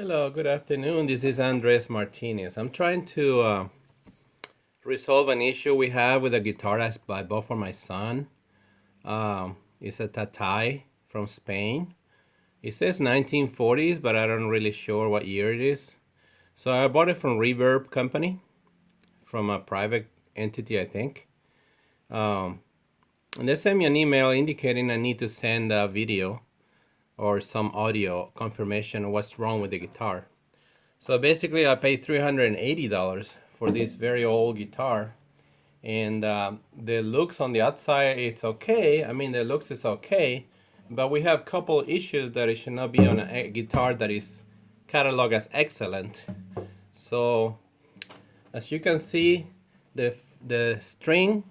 Hello, good afternoon. This is Andres Martinez. I'm trying to resolve an issue we have with a guitar I bought for my son. It's a Tatay from Spain. It says 1940s, but I don't really sure what year it is. So I bought it from Reverb company, from a private entity, I think. And they sent me an email indicating I need to send a video or some audio confirmation of what's wrong with the guitar. So basically I paid $380 for this very old guitar, and the looks on the outside, it's okay. I mean, the looks is okay, but we have couple issues that it should not be on a guitar that is cataloged as excellent. So as you can see, the string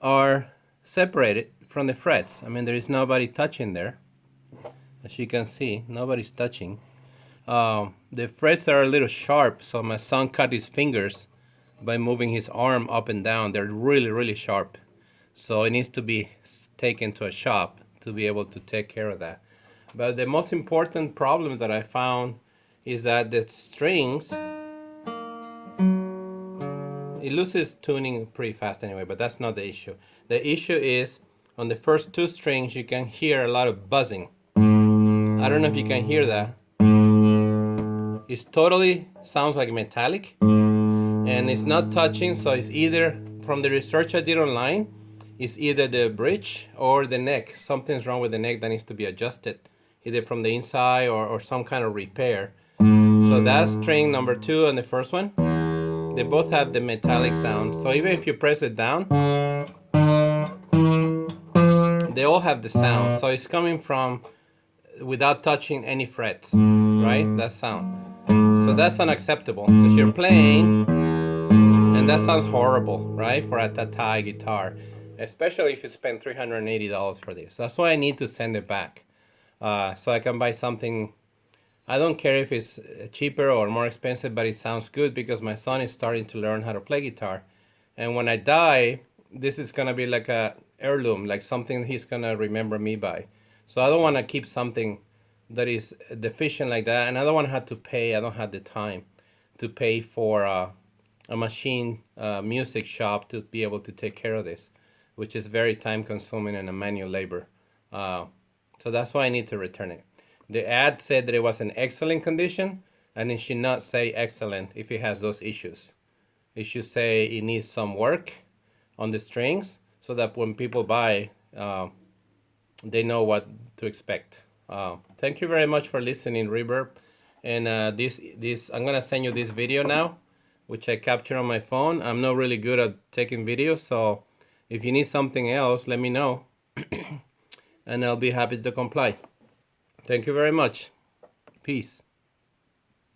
are separated from the frets. I mean, there is nobody touching there. As you can see, nobody's touching. The frets are a little sharp, so my son cut his fingers by moving his arm up and down. They're really sharp, so it needs to be taken to a shop to be able to take care of that. But the most important problem that I found is that the strings, it loses tuning pretty fast anyway, but that's not the issue. The issue is on the first two strings you can hear a lot of buzzing. I don't know if you can hear that. It totally sounds like metallic, and it's not touching, so it's either, from the research I did online, it's either the bridge or the neck. Something's wrong with the neck that needs to be adjusted, either from the inside or some kind of repair. So that's string number 2 and the first one. They both have the metallic sound, so even if you press it down, they all have the sound. So it's coming from without touching any frets, right? That sound. So that's unacceptable because you're playing and that sounds horrible, right? For a Tatay guitar, especially if you spend $380 for this. That's why I need to send it back, so I can buy something. I don't care if it's cheaper or more expensive, but it sounds good because my son is starting to learn how to play guitar. And when I die, this is gonna be like a heirloom, like something he's gonna remember me by. So I don't want to keep something that is deficient like that, and I don't want to have to pay. I don't have the time to pay for a machine music shop to be able to take care of this, which is very time consuming and a manual labor. So that's why I need to return it. The ad said that it was in excellent condition, and it should not say excellent if it has those issues. It should say it needs some work on the strings so that when people buy, they know what to expect. Thank you very much for listening, Reverb. And this I'm gonna send you this video now, which I captured on my phone. I'm not really good at taking videos, so if you need something else, let me know, and I'll be happy to comply. Thank you very much. Peace.